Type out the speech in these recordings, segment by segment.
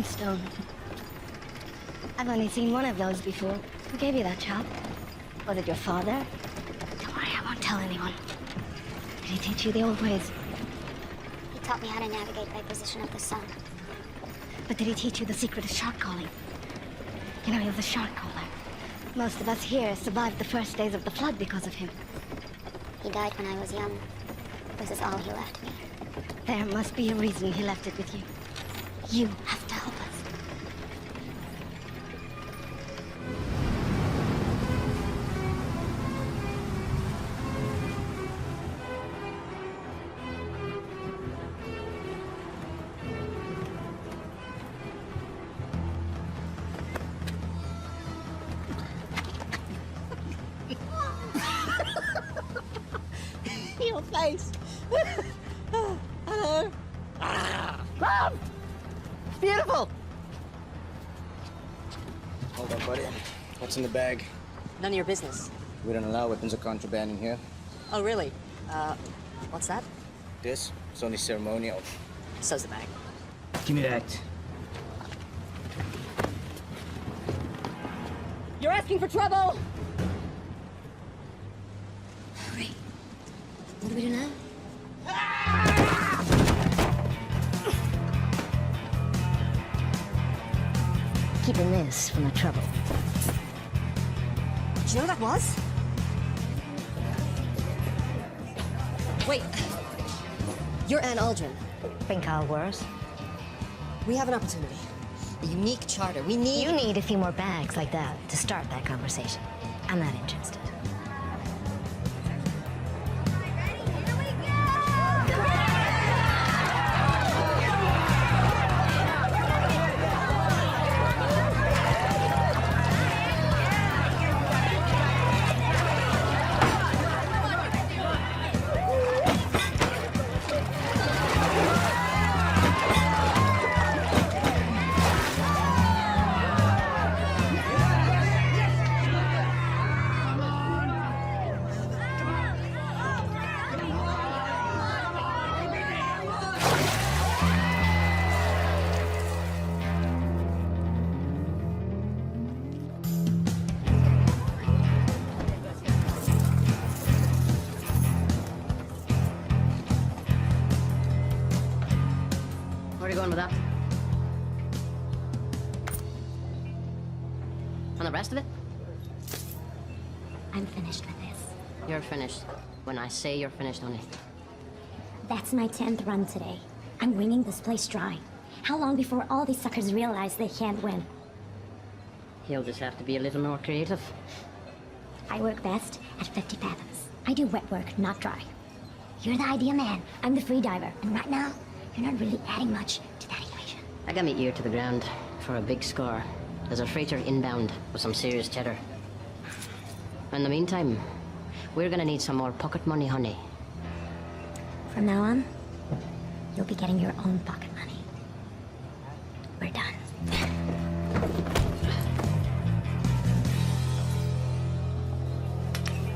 Stone. I've only seen one of those before. Who gave you that job? Was it your father? Don't worry, I won't tell anyone. Did he teach you the old ways? He taught me how to navigate by position of the sun. But did he teach you the secret of shark calling? You know, he was a shark caller. Most of us here survived the first days of the flood because of him. He died when I was young. This is all he left me. There must be a reason he left it with you. You have to help us. Your face. Hello. Mom! Beautiful. Hold on, buddy. What's in the bag? None of your business. We don't allow weapons of contraband in here. Oh, really? What's that? This? It's only ceremonial. So's the bag. Give me that. You're asking for trouble! Great. What do we do now? Keeping this from the trouble. Did you know what that was? Wait. You're Ann Aldrin. Think how worse? We have an opportunity. A unique charter. We need... You need a few more bags like that to start that conversation. I'm not interested. Where are you going with that? And the rest of it? I'm finished with this. You're finished. When I say you're finished, honey. That's my 10th run today. I'm wringing this place dry. How long before all these suckers realize they can't win? He'll just have to be a little more creative. I work best at 50 fathoms. I do wet work, not dry. You're the idea man. I'm the free diver. And right now, you're not really adding much to that equation. I got my ear to the ground for a big score. There's a freighter inbound with some serious cheddar. In the meantime, we're gonna need some more pocket money, honey. From now on, you'll be getting your own pocket money. We're done.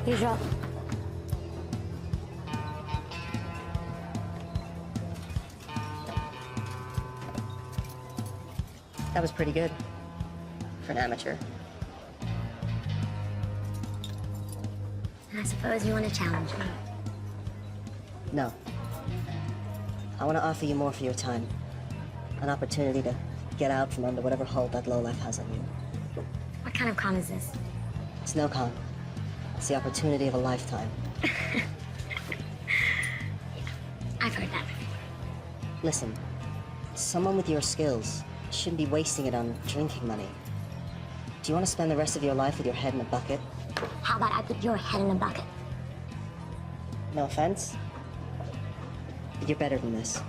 Here's your... That was pretty good. For an amateur. I suppose you want to challenge me. No. I want to offer you more for your time. An opportunity to get out from under whatever hold that lowlife has on you. What kind of con is this? It's no con. It's the opportunity of a lifetime. I've heard that before. Listen, someone with your skills shouldn't be wasting it on drinking money. Do you want to spend the rest of your life with your head in a bucket? How about I put your head in a bucket? No offense, but you're better than this.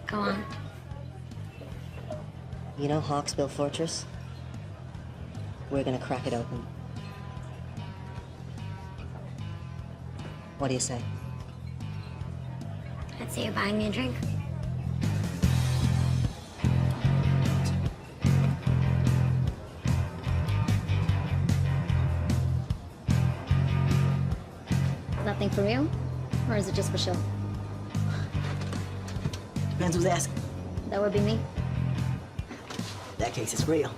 Go on. You know Hawksbill Fortress? We're gonna crack it open. What do you say? I'd say you're buying me a drink. Nothing for real? Or is it just for show? Depends who's asking. That would be me. In that case, it's real.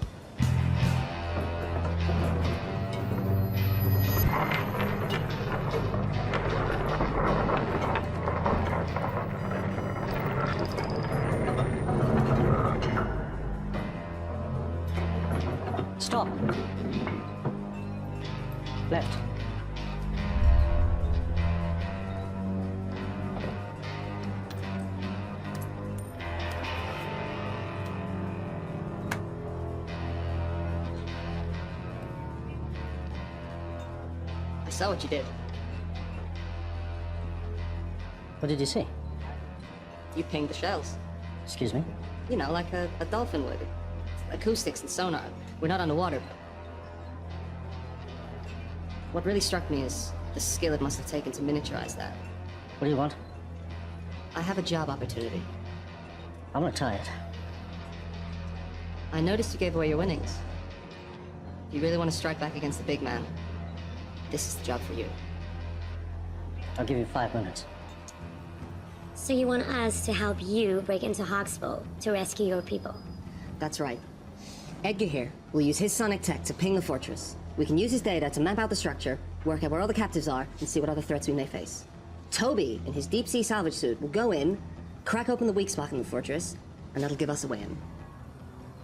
Stop. Left. I saw what you did. What did you see? You pinged the shells. Excuse me? You know, like a dolphin would. Acoustics and sonar. We're not underwater. What really struck me is the skill it must have taken to miniaturize that. What do you want? I have a job opportunity. I'm retired. I noticed you gave away your winnings. If you really want to strike back against the big man, this is the job for you. I'll give you 5 minutes. So you want us to help you break into Hawksville to rescue your people? That's right. Edgar here will use his sonic tech to ping the fortress. We can use his data to map out the structure, work out where all the captives are, and see what other threats we may face. Toby, in his deep-sea salvage suit, will go in, crack open the weak spot in the fortress, and that'll give us a way in.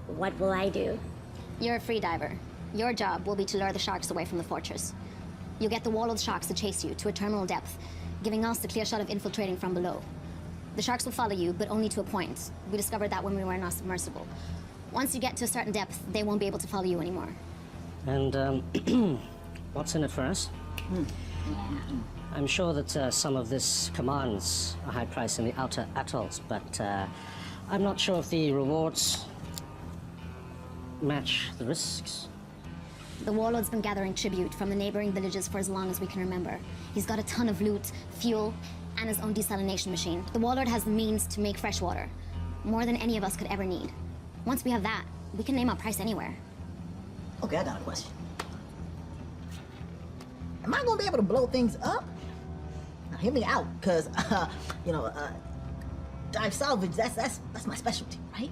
What will I do? You're a free diver. Your job will be to lure the sharks away from the fortress. You'll get the wall of sharks to chase you to a terminal depth, giving us the clear shot of infiltrating from below. The sharks will follow you, but only to a point. We discovered that when we were in our submersible. Once you get to a certain depth, they won't be able to follow you anymore. And, what's in it for us? I'm sure that some of this commands a high price in the outer atolls, but I'm not sure if the rewards match the risks. The warlord's been gathering tribute from the neighboring villages for as long as we can remember. He's got a ton of loot, fuel, and his own desalination machine. The warlord has the means to make fresh water, more than any of us could ever need. Once we have that, we can name our price anywhere. Okay, I got a question. Am I gonna be able to blow things up? Now, hear me out, cause dive salvage, that's my specialty, right?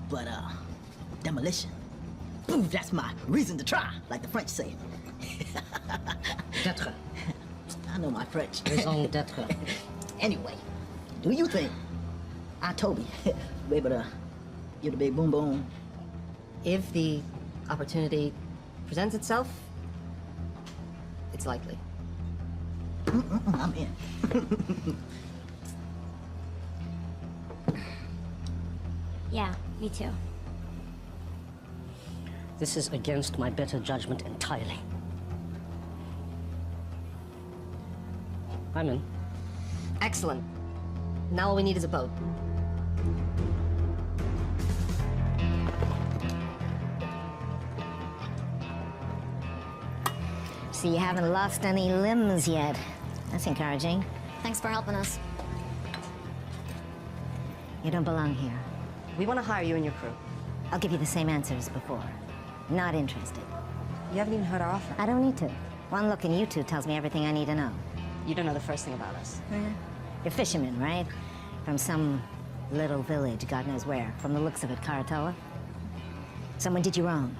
But demolition, boom, that's my reason to try, like the French say. D'être. I know my French. Raison d'être. Anyway, do you think Toby will be able to get the big boom boom? If the opportunity presents itself, it's likely. I'm in. Yeah, me too. This is against my better judgment entirely. I'm in. Excellent. Now all we need is a boat. So you haven't lost any limbs yet. That's encouraging. Thanks for helping us. You don't belong here. We want to hire you and your crew. I'll give you the same answer as before. Not interested. You haven't even heard our offer. I don't need to. One look in you two tells me everything I need to know. You don't know the first thing about us. You're fishermen, right? From some little village, God knows where. From the looks of it, Karatoa. Someone did you wrong.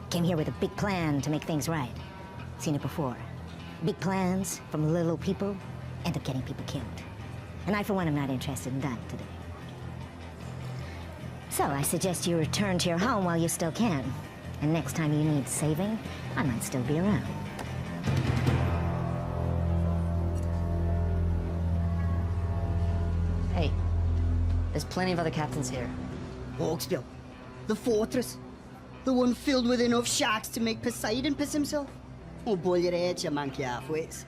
Came here with a big plan to make things right. Seen it before. Big plans from little people end up getting people killed. And I, for one, am not interested in that today. So I suggest you return to your home while you still can. And next time you need saving, I might still be around. Hey, there's plenty of other captains here. Hawksville, the fortress, the one filled with enough sharks to make Poseidon piss himself. Oh, boy, your head, you monkey halfways.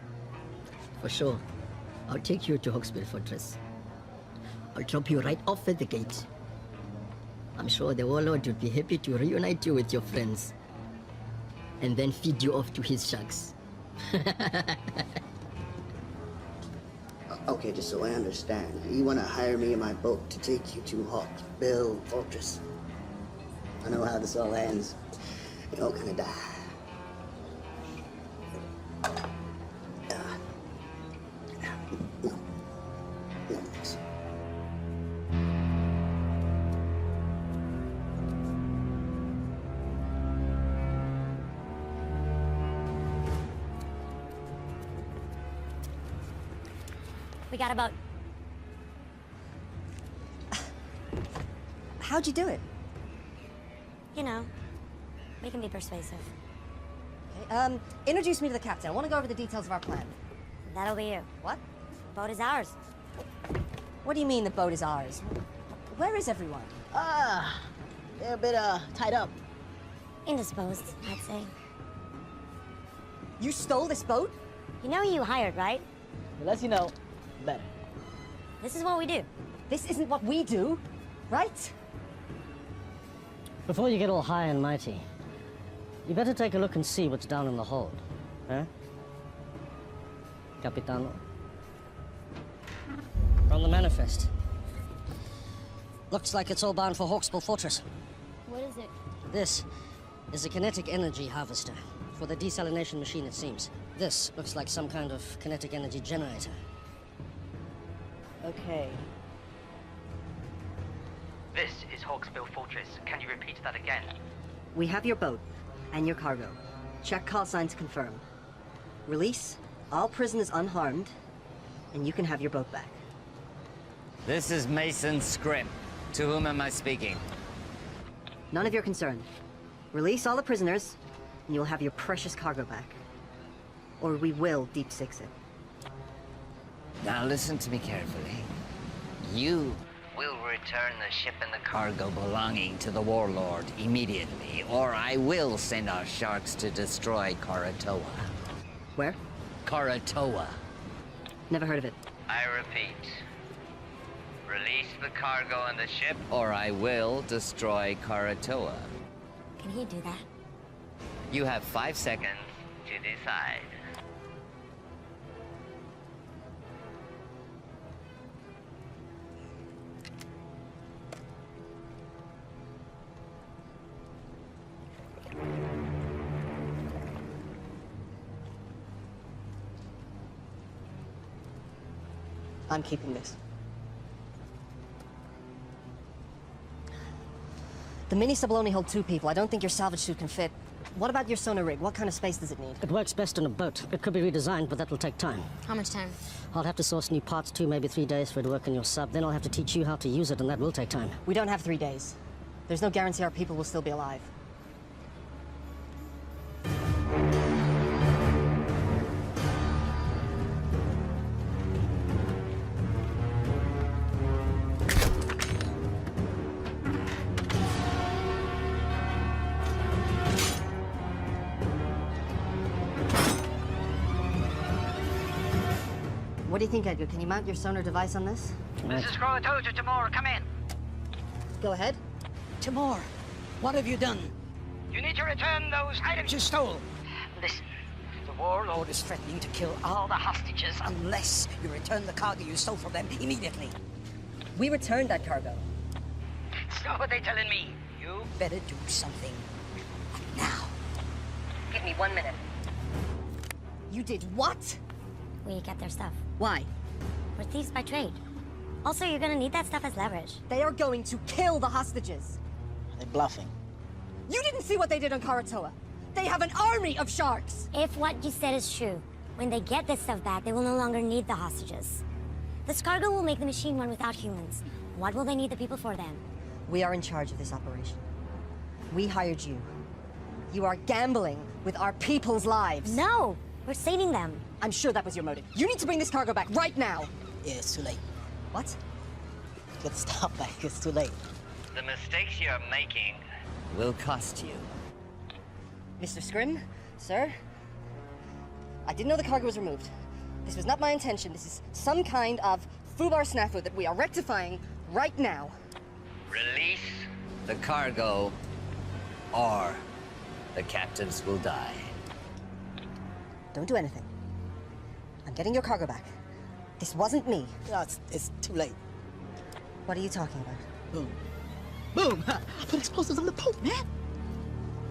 For sure. I'll take you to Hawksville Fortress. I'll drop you right off at the gate. I'm sure the warlord would be happy to reunite you with your friends. And then feed you off to his sharks. Okay, just so I understand, you want to hire me in my boat to take you to Hawksville Fortress. I know how this all ends. You're all gonna die. No, thanks. We got about... How'd you do it? You know, we can be persuasive. Okay, introduce me to the captain. I want to go over the details of our plan. That'll be you. What? Boat is ours. What do you mean the boat is ours? Where is everyone? They're a bit, tied up. Indisposed, I'd say. You stole this boat? You know who you hired, right? The less you know, the better. This is what we do. This isn't what we do, right? Before you get all high and mighty, you better take a look and see what's down in the hold. Huh? Capitano? From the manifest. Looks like it's all bound for Hawksbill Fortress. What is it? This is a kinetic energy harvester. For the desalination machine, it seems. This looks like some kind of kinetic energy generator. Okay. This is Hawksbill Fortress. Can you repeat that again? We have your boat and your cargo. Check call sign to confirm. Release all prisoners unharmed, and you can have your boat back. This is Mason Scrim. To whom am I speaking? None of your concern. Release all the prisoners, and you'll have your precious cargo back. Or we will deep six it. Now listen to me carefully. You will return the ship and the cargo belonging to the warlord immediately, or I will send our sharks to destroy Karatoa. Where? Karatoa. Never heard of it. I repeat. Release the cargo and the ship, or I will destroy Karatoa. Can he do that? You have 5 seconds to decide. I'm keeping this. The mini-sub will only hold 2 people. I don't think your salvage suit can fit. What about your sonar rig? What kind of space does it need? It works best in a boat. It could be redesigned, but that will take time. How much time? I'll have to source new parts, 2, maybe 3 days for it to work in your sub. Then I'll have to teach you how to use it, and that will take time. We don't have 3 days. There's no guarantee our people will still be alive. What do you think, Edgar? Can you mount your sonar device on this? This is Croatoa to Timor. Come in. Go ahead. Timor, what have you done? You need to return those items you stole. Listen, the warlord is threatening to kill all the hostages unless you return the cargo you stole from them immediately. We returned that cargo. So what they telling me? You better do something now. Give me 1 minute. You did what? We get their stuff. Why? We're thieves by trade. Also, you're gonna need that stuff as leverage. They are going to kill the hostages. They're bluffing. You didn't see what they did on Karatoa. They have an army of sharks. If what you said is true, when they get this stuff back, they will no longer need the hostages. This cargo will make the machine run without humans. What will they need the people for then? We are in charge of this operation. We hired you. You are gambling with our people's lives. No! We're saving them. I'm sure that was your motive. You need to bring this cargo back right now. Yeah, it's too late. What? Get the stuff back, it's too late. The mistakes you're making will cost you. Mr. Scrim, sir, I didn't know the cargo was removed. This was not my intention. This is some kind of foobar snafu that we are rectifying right now. Release the cargo, or the captives will die. Don't do anything. I'm getting your cargo back. This wasn't me. No, it's too late. What are you talking about? Boom. Boom! Ha! Put explosives on the boat, man!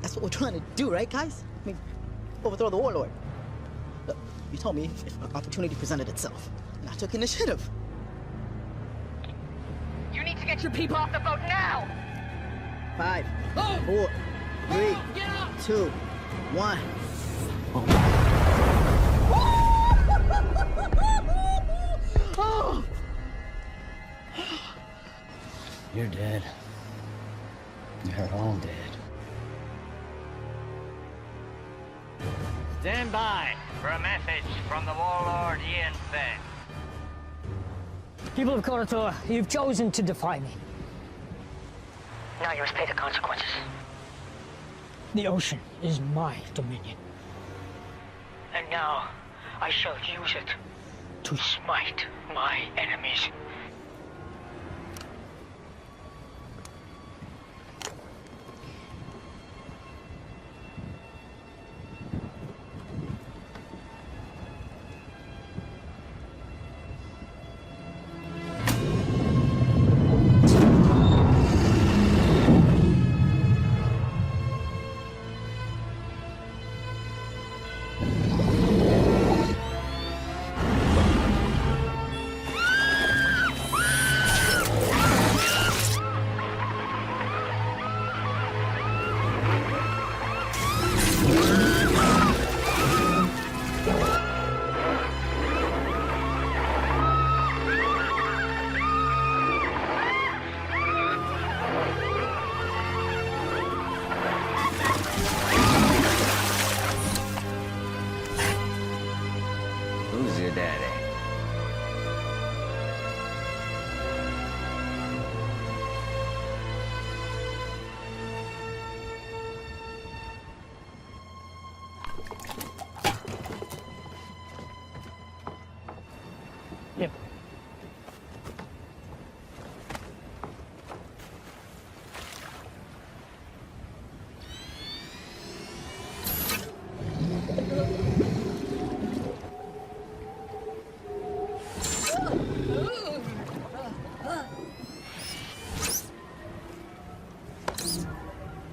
That's what we're trying to do, right, guys? I mean, overthrow the warlord. Look, you told me if an opportunity presented itself, and I took initiative. You need to get your people off the boat now! 5, 4, 3, 2, 1. You're dead. You're all dead. Stand by for a message from the warlord BIයෙන් N. People of Korator, you've chosen to defy me. Now you must pay the consequences. The ocean is my dominion. And now I shall use it to smite my enemies. Who's your daddy? Yep.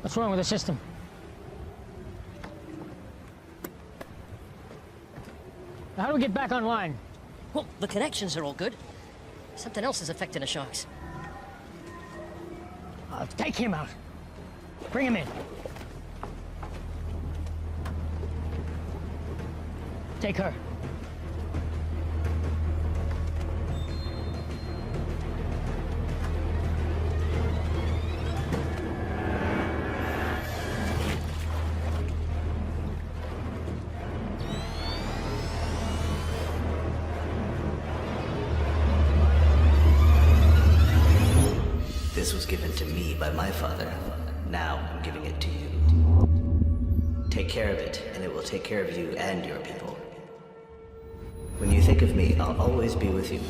What's wrong with the system? How do we get back online? Well, the connections are all good. Something else is affecting the sharks. Take him out. Bring him in. Take her. This was given to me by my father. Now I'm giving it to you. Take care of it, and it will take care of you and your people. When you think of me, I'll always be with you.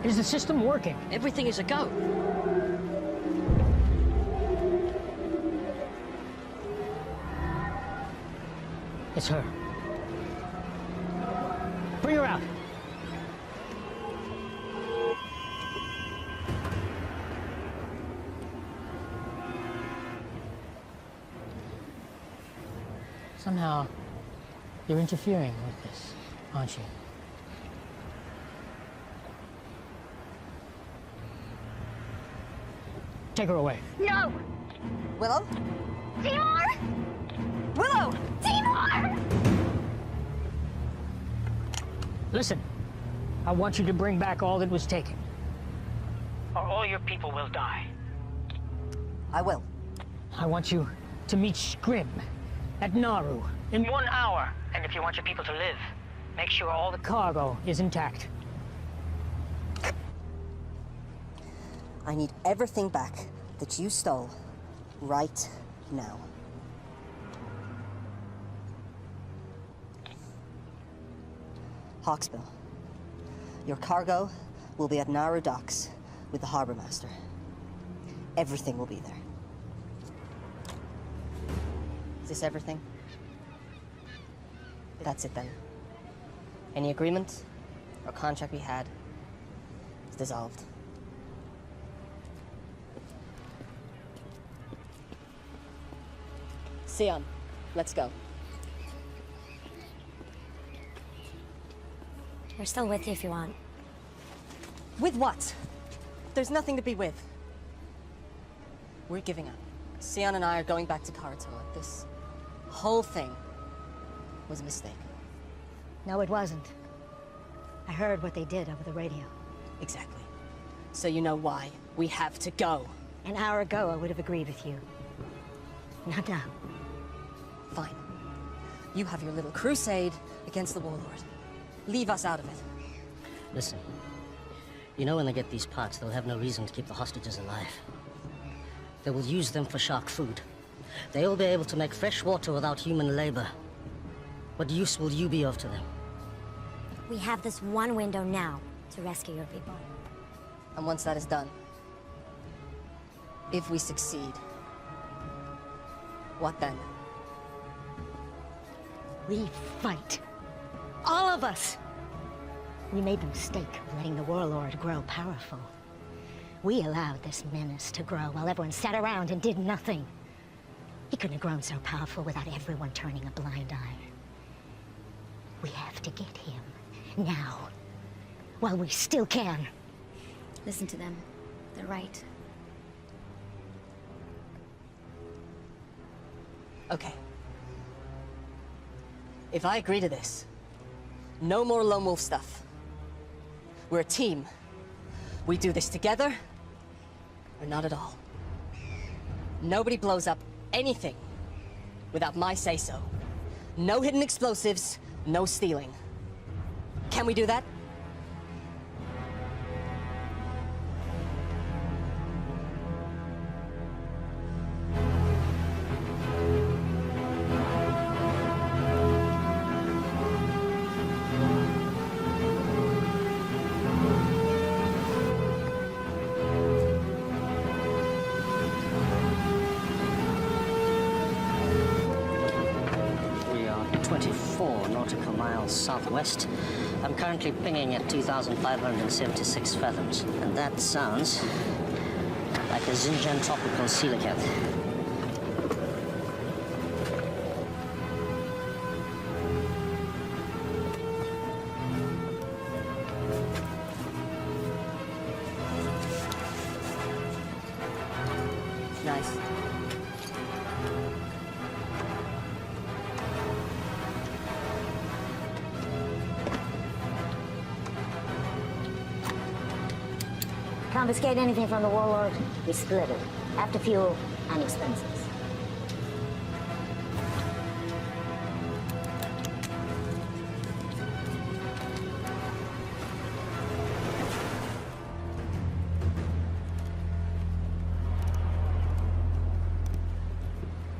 Is the system working? Everything is a go. It's her. Bring her out. Somehow, you're interfering with this, aren't you? Take her away. No! Willow? Timur! Willow! Timur! Listen, I want you to bring back all that was taken. Or all your people will die. I will. I want you to meet Scrim at Nauru in 1 hour. And if you want your people to live, make sure all the cargo is intact. I need everything back that you stole right now. Hawksbill, your cargo will be at Nauru docks with the harbor master. Everything will be there. Is this everything? That's it then. Any agreement or contract we had is dissolved. Sion, let's go. We're still with you if you want. With what? There's nothing to be with. We're giving up. Sion and I are going back to Karatoa. This whole thing was a mistake. No, it wasn't. I heard what they did over the radio. Exactly. So you know why we have to go. An hour ago, I would have agreed with you. Not now. Fine. You have your little crusade against the warlord. Leave us out of it. Listen, you know when they get these parts, they'll have no reason to keep the hostages alive. They will use them for shark food. They'll be able to make fresh water without human labor. What use will you be of to them? We have this one window now to rescue your people. And once that is done, if we succeed, what then? We fight. All of us. We made the mistake of letting the warlord grow powerful. We allowed this menace to grow while everyone sat around and did nothing. He couldn't have grown so powerful without everyone turning a blind eye. We have to get him now, while we still can. Listen to them. They're right. Okay. If I agree to this, no more lone wolf stuff. We're a team. We do this together, or not at all. Nobody blows up anything without my say-so. No hidden explosives, no stealing. Can we do that? We are 24 nautical miles southwest. I'm currently pinging at 2,576 fathoms, and that sounds like a Xinjiang tropical coelacanth. Nice. Confiscate anything from the warlord, we split it. After fuel and expenses.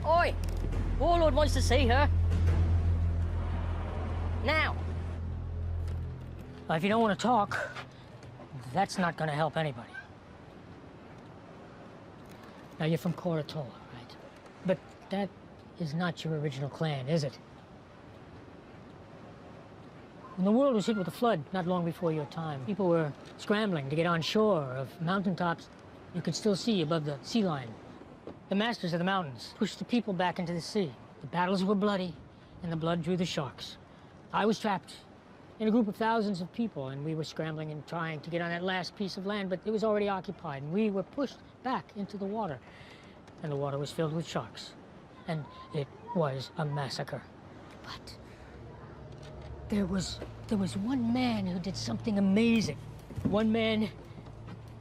Oi! Warlord wants to see her. Now! If you don't want to talk, that's not going to help anybody. Now, you're from Karatoa, right? But that is not your original clan, is it? When the world was hit with a flood not long before your time, people were scrambling to get on shore of mountaintops you could still see above the sea line. The masters of the mountains pushed the people back into the sea. The battles were bloody, and the blood drew the sharks. I was trapped in a group of thousands of people, and we were scrambling and trying to get on that last piece of land, but it was already occupied, and we were pushed back into the water. And the water was filled with sharks. And it was a massacre. But there was one man who did something amazing. One man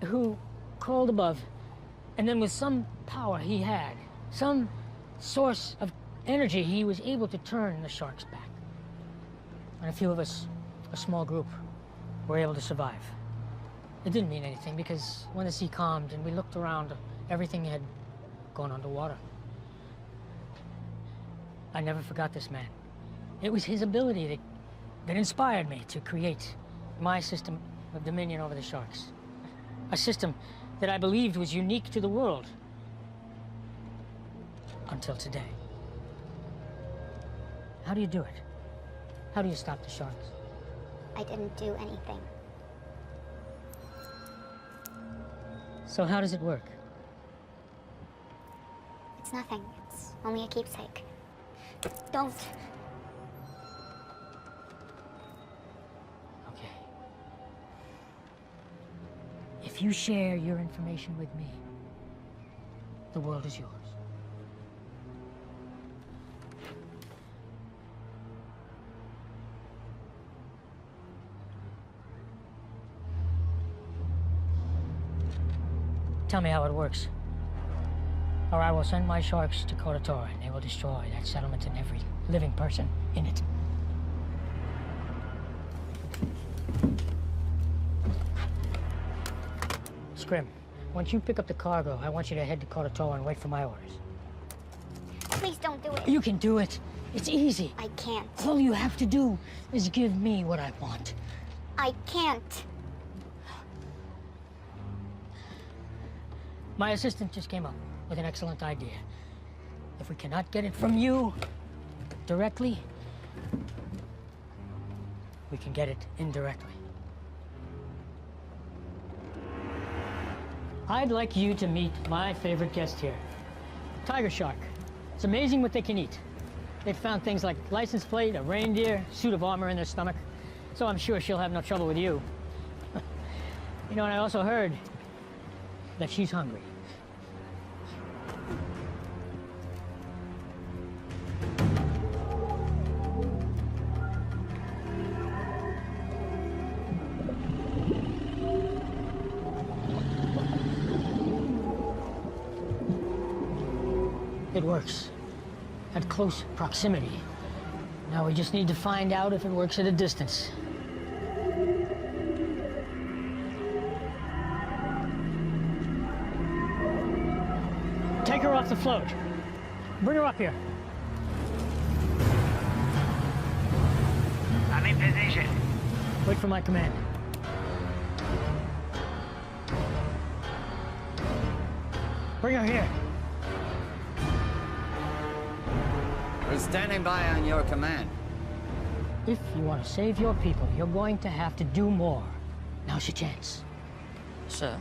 who crawled above, and then with some power he had, some source of energy, he was able to turn the sharks back. And a few of us, a small group, were able to survive. It didn't mean anything because when the sea calmed and we looked around, everything had gone underwater. I never forgot this man. It was his ability that inspired me to create my system of dominion over the sharks. A system that I believed was unique to the world. Until today. How do you do it? How do you stop the sharks? I didn't do anything. So how does it work? It's nothing. It's only a keepsake. Don't. Okay. If you share your information with me, the world is yours. Tell me how it works. Or I will send my sharks to Koratora, and they will destroy that settlement and every living person in it. Scrim, once you pick up the cargo, I want you to head to Koratora and wait for my orders. Please don't do it. You can do it. It's easy. I can't. All you have to do is give me what I want. I can't. My assistant just came up with an excellent idea. If we cannot get it from you directly, we can get it indirectly. I'd like you to meet my favorite guest here, tiger shark. It's amazing what they can eat. They've found things like license plate, a reindeer, suit of armor in their stomach, so I'm sure she'll have no trouble with you. You know, and I also heard that she's hungry. It works at close proximity. Now we just need to find out if it works at a distance. Take her off the float. Bring her up here. I'm in position. Wait for my command. Bring her here. We're standing by on your command. If you want to save your people, you're going to have to do more. Now's your chance. Sir,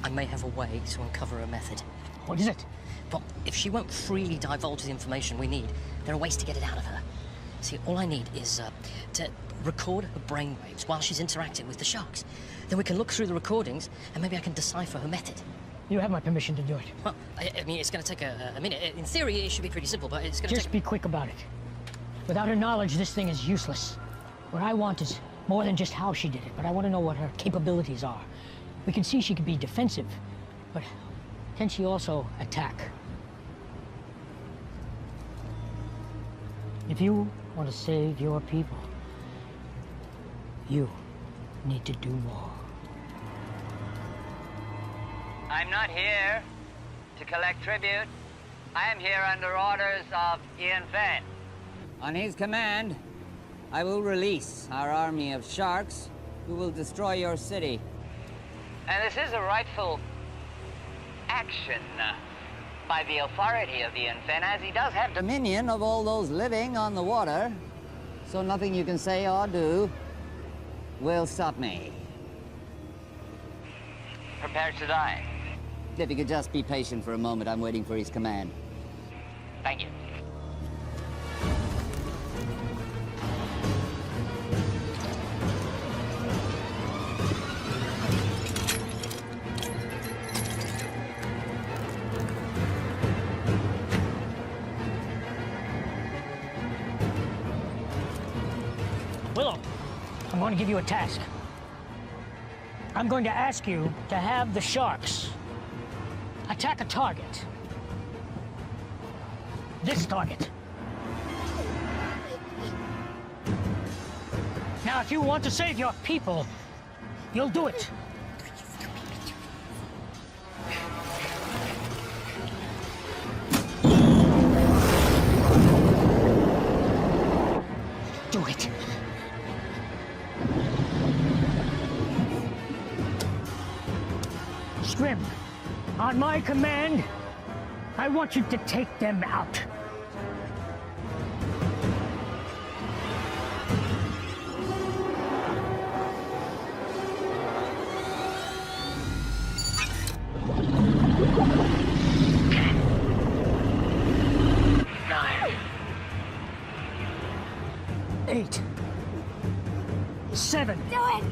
I may have a way to uncover her method. What is it? Well, if she won't freely divulge the information we need, there are ways to get it out of her. See, all I need is to record her brainwaves while she's interacting with the sharks. Then we can look through the recordings, and maybe I can decipher her method. You have my permission to do it. Well, I mean, it's going to take a minute. In theory, it should be pretty simple, but it's going to Just be quick about it. Without her knowledge, this thing is useless. What I want is more than just how she did it, but I want to know what her capabilities are. We can see she can be defensive, but can she also attack? If you want to save your people, you need to do more. I'm not here to collect tribute. I am here under orders of BIයෙන් N. On his command, I will release our army of sharks who will destroy your city. And this is a rightful action by the authority of BIyen N, as he does have dominion of all those living on the water. So nothing you can say or do will stop me. Prepare to die. If you could just be patient for a moment, I'm waiting for his command. Thank you. Willow, I'm going to give you a task. I'm going to ask you to have the sharks attack a target. This target. Now, if you want to save your people, you'll do it. Do it. Scrim, on my command, I want you to take them out. Nine. 8. 7. Do it!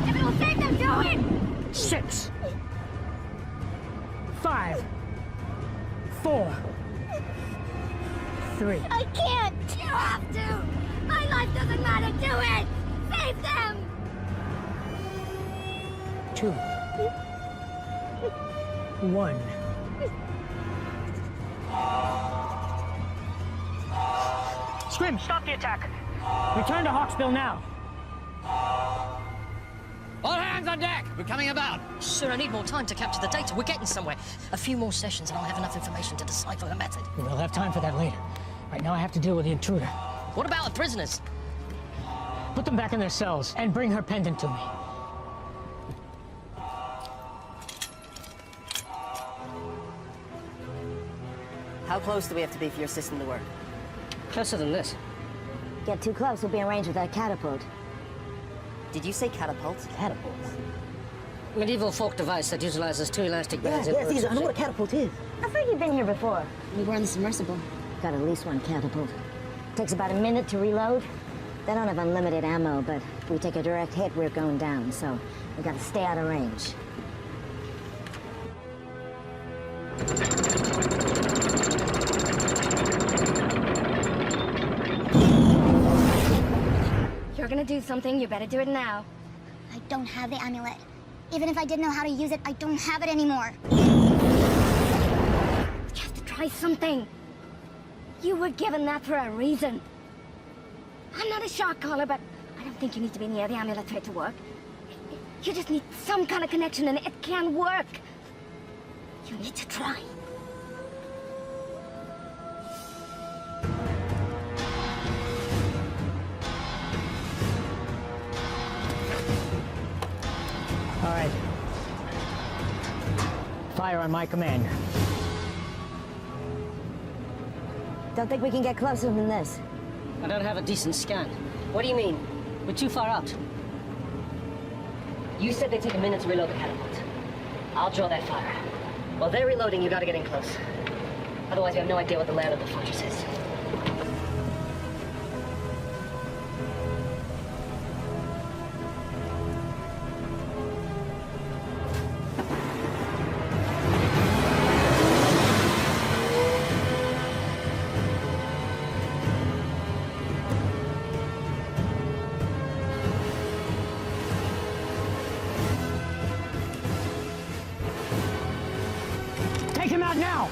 If it will save them, do it! 6. 5. 4. 3. I can't! You have to! My life doesn't matter! Do it! Save them! 2. 1. Scrim, stop the attack. Return to Hawksbill now. All hands on deck! We're coming about! Sir, I need more time to capture the data. We're getting somewhere. A few more sessions and I'll have enough information to decipher the method. We'll have time for that later. Right now I have to deal with the intruder. What about the prisoners? Put them back in their cells and bring her pendant to me. How close do we have to be for your system to work? Closer than this. Get too close, we'll be in range with that catapult. Did you say catapult? Catapults? Medieval folk device that utilizes two elastic bands. Yes, Caesar, I know what a catapult is. I thought you'd been here before. We were on the submersible. Got at least one catapult. Takes about a minute to reload. They don't have unlimited ammo, but if we take a direct hit, we're going down, so we gotta stay out of range. If you're gonna do something, you better do it now. I don't have the amulet. Even if I did know how to use it, I don't have it anymore. You have to try something. You were given that for a reason. I'm not a shark caller, but I don't think you need to be near the amulet for it to work. You just need some kind of connection and it can work. You need to try. All right. Fire on my command. Don't think we can get closer than this. I don't have a decent scan. What do you mean? We're too far out. You said they take a minute to reload the catapult. I'll draw that fire. While they're reloading, you gotta get in close. Otherwise, we have no idea what the layout of the fortress is. Take him out now!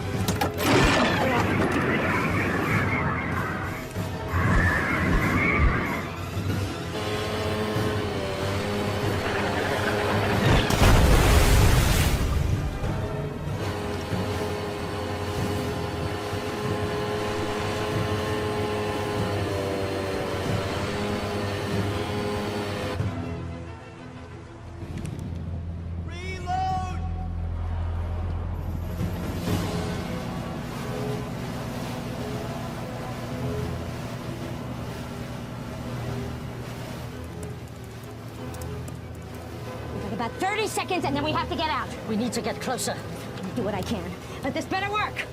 About 30 seconds and then we have to get out. We need to get closer. I'll do what I can, but this better work.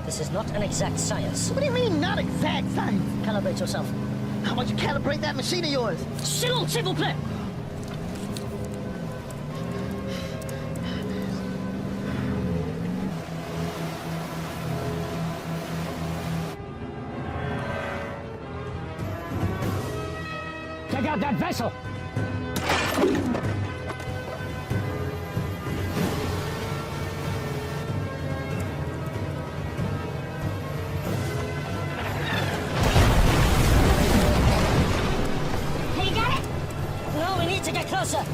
This is not an exact science. What do you mean, not exact science? Calibrate yourself. How about you calibrate that machine of yours? S'il vous plaît! Take out that vessel! Hey, you got it? No, we need to get closer.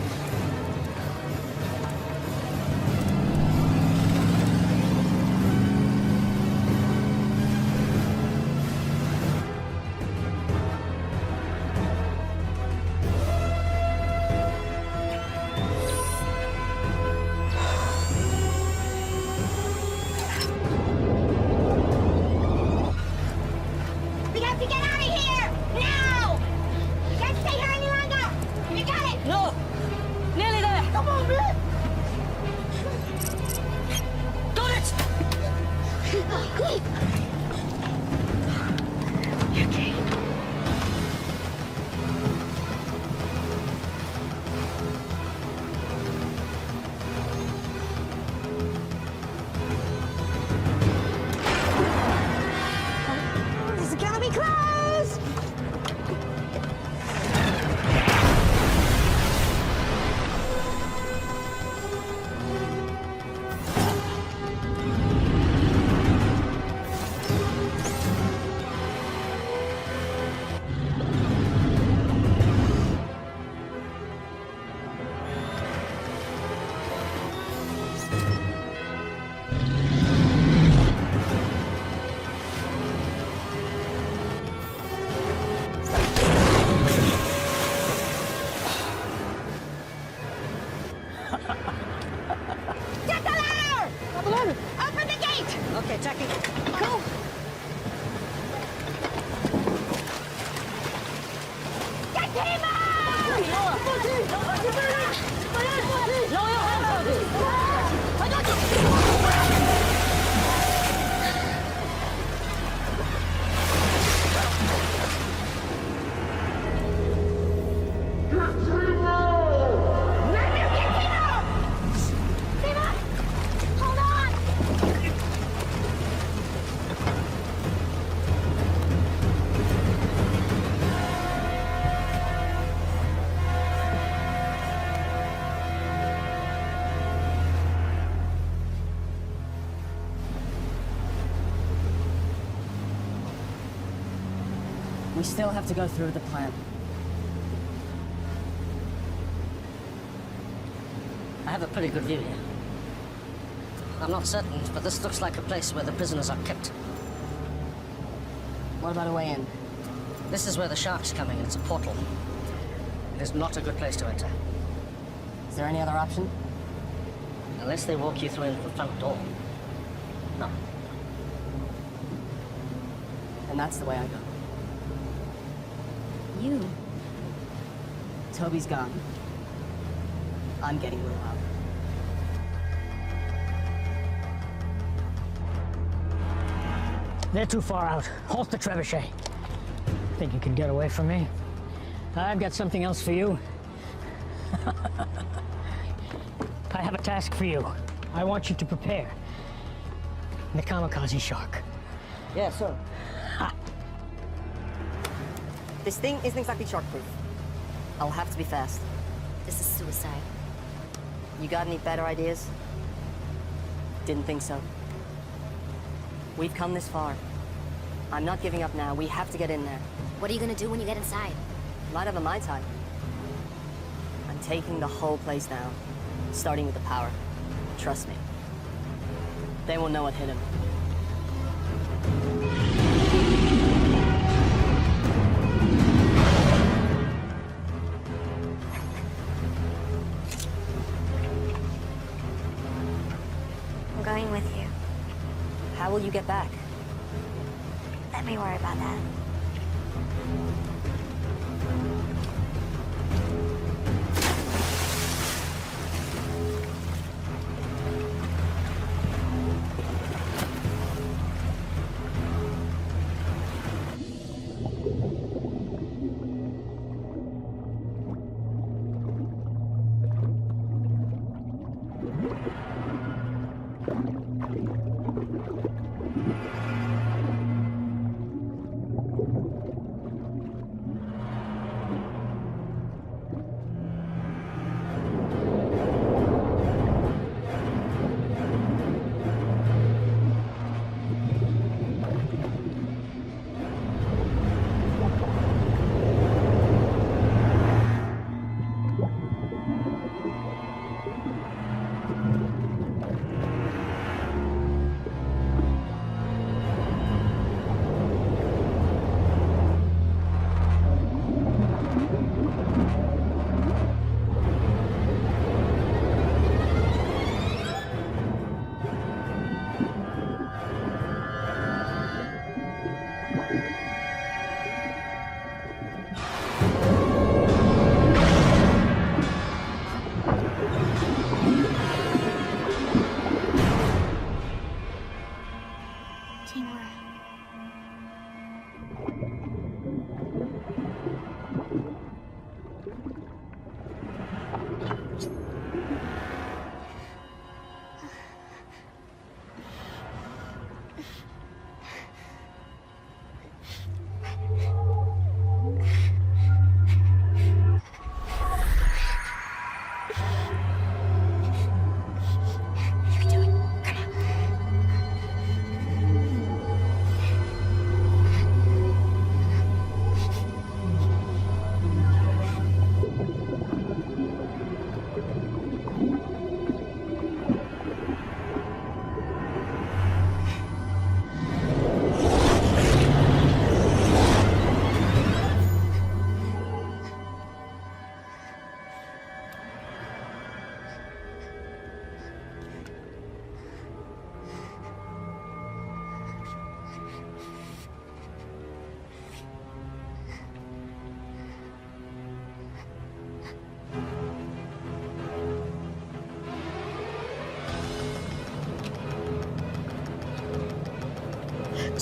We have to get out of here! Now! We can't stay here any longer! You got it! No! Nearly there! Come on, man! Got it! This is gonna be close! We still have to go through the plan. I have a pretty good view here. I'm not certain, but this looks like a place where the prisoners are kept. What about a way in? This is where the shark's coming, and it's a portal. It is not a good place to enter. Is there any other option? Unless they walk you through into the front door. No. And that's the way I go. You? Toby's gone. I'm getting Will out. They're too far out. Halt the trebuchet. Think you can get away from me? I've got something else for you. I have a task for you. I want you to prepare the kamikaze shark. Yeah, sir. Ha. This thing isn't exactly shark-proof. I'll have to be fast. This is suicide. You got any better ideas? Didn't think so. We've come this far. I'm not giving up now. We have to get in there. What are you gonna do when you get inside? Might have a Mai Tai. I'm taking the whole place down, starting with the power. Trust me. They won't know what hit him. I'm going with you. How will you get back? Let me worry about that.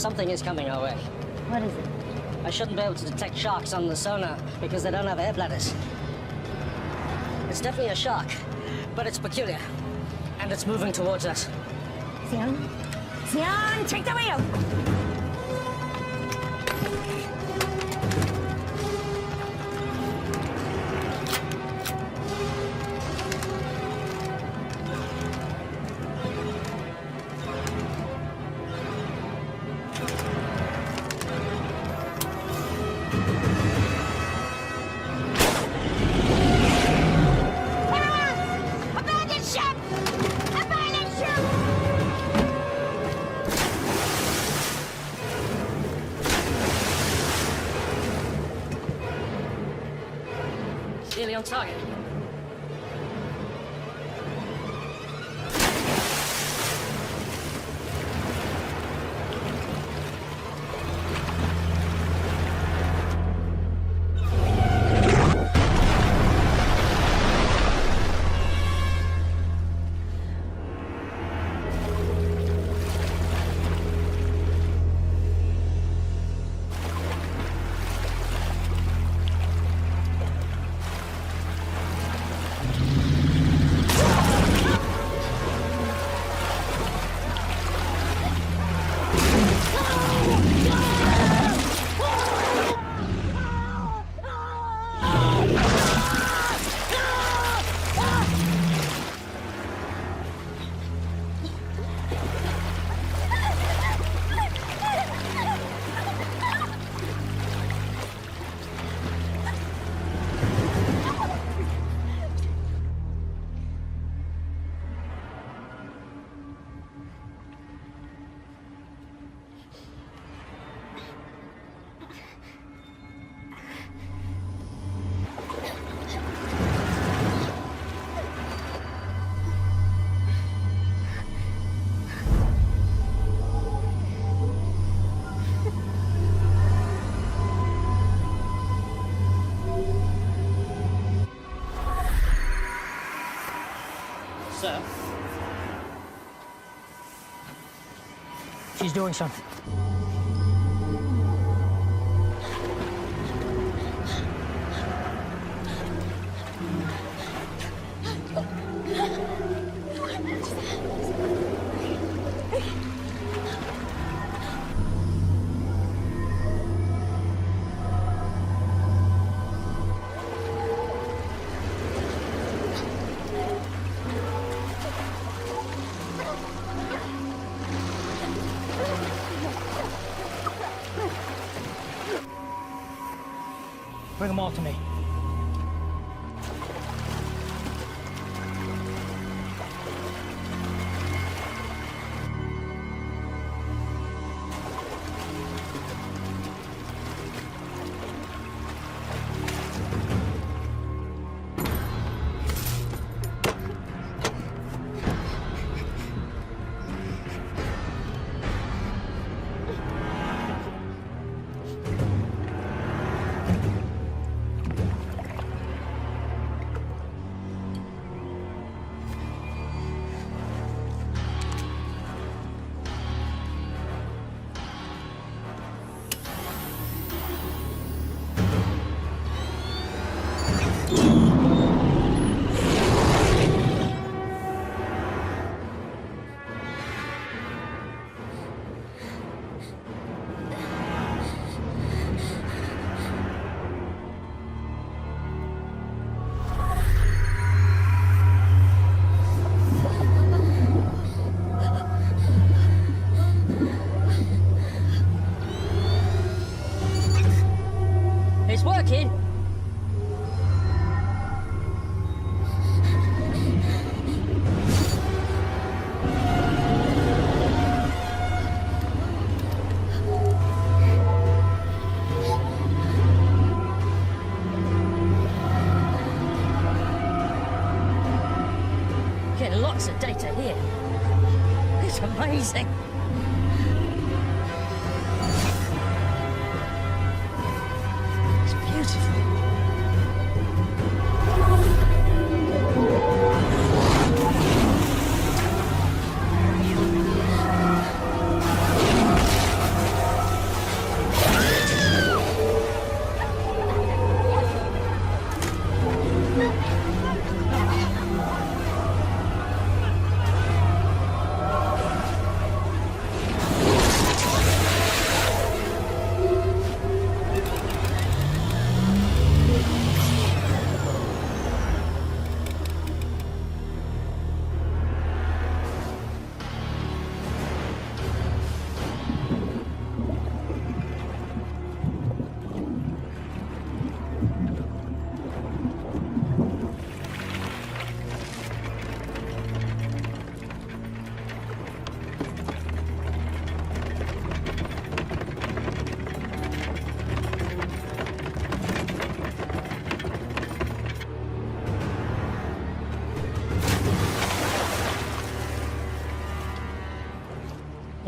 Something is coming our way. What is it? I shouldn't be able to detect sharks on the sonar because they don't have air bladders. It's definitely a shark, but it's peculiar. And it's moving towards us. Sion? Sion, take the wheel! Abandon ship! Abandon ship! Nearly on target. Sir? She's doing something. Bring them all to me. It's working. Getting lots of data here. It's amazing. It's beautiful.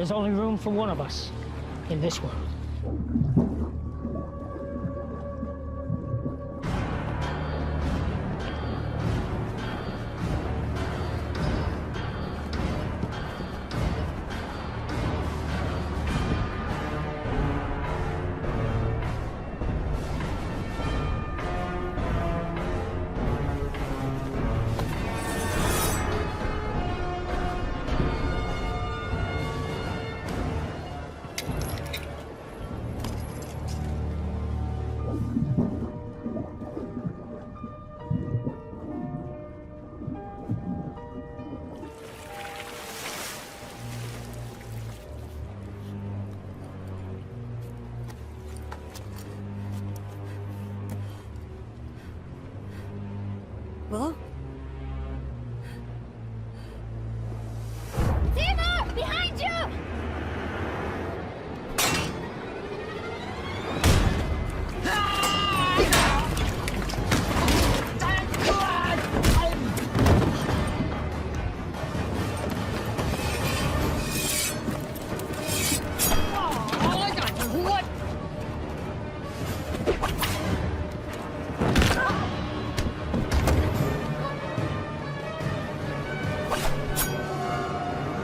There's only room for one of us in this world. Willow? Timur! Behind you!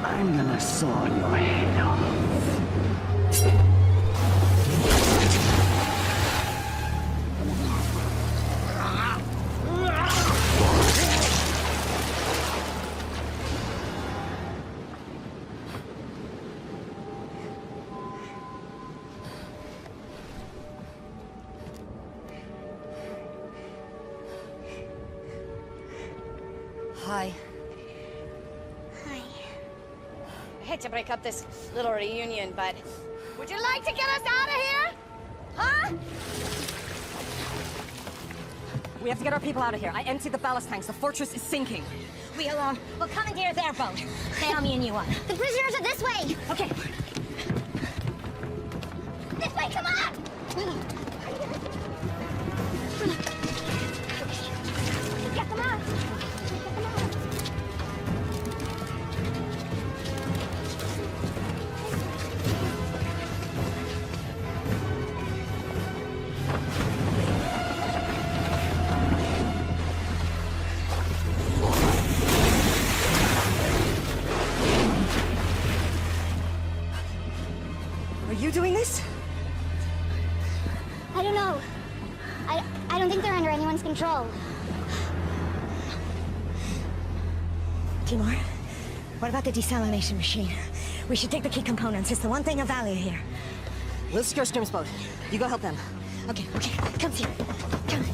I'm gonna saw your head off. Hi. Hi. I hate to break up this little reunion, but would you like to get us out of here? Huh? We have to get our people out of here. I emptied the ballast tanks. The fortress is sinking. We'll commandeer their boat. Naomi and you on. The prisoners are this way! Okay. This way, come on! Get them out! Are you doing this? I don't know. I don't think they're under anyone's control. Timur, what about the desalination machine? We should take the key components. It's the one thing of value here. We'll secure Scrim's boat. You go help them. Okay. Come here. Come.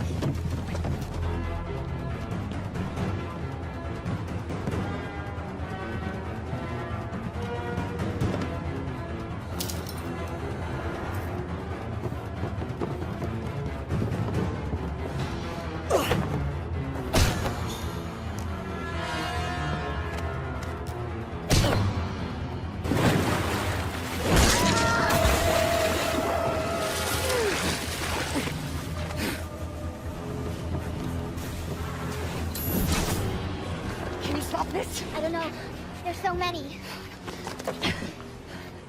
I don't know. There's so many.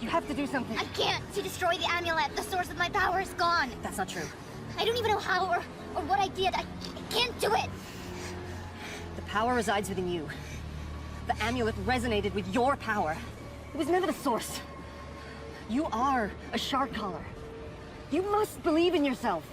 You have to do something. I can't. To destroy the amulet, the source of my power is gone. That's not true. I don't even know how or what I did. I can't do it. The power resides within you. The amulet resonated with your power. It was never the source. You are a shard caller. You must believe in yourself.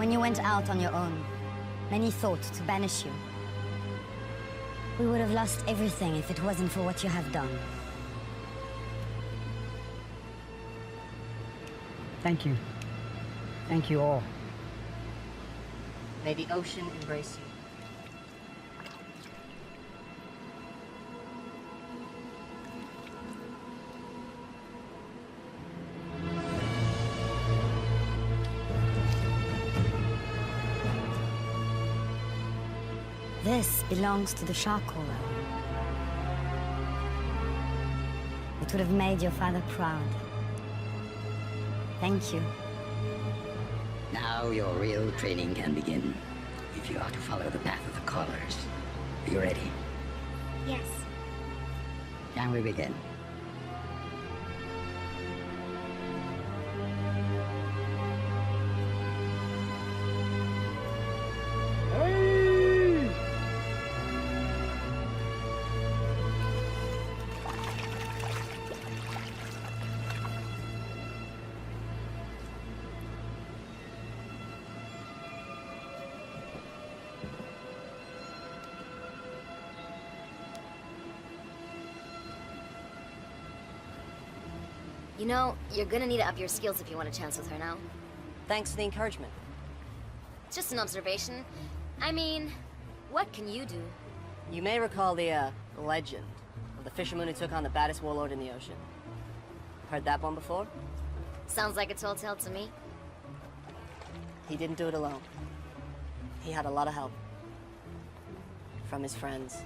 When you went out on your own, many thought to banish you. We would have lost everything if it wasn't for what you have done. Thank you. Thank you all. May the ocean embrace you. This belongs to the shark caller. It would have made your father proud. Thank you. Now your real training can begin. If you are to follow the path of the callers. Are you ready? Yes. Can we begin? You know, you're gonna need to up your skills if you want a chance with her now. Thanks for the encouragement. It's just an observation. I mean, what can you do? You may recall the legend of the fisherman who took on the baddest warlord in the ocean. Heard that one before? Sounds like a tall tale to me. He didn't do it alone. He had a lot of help. From his friends.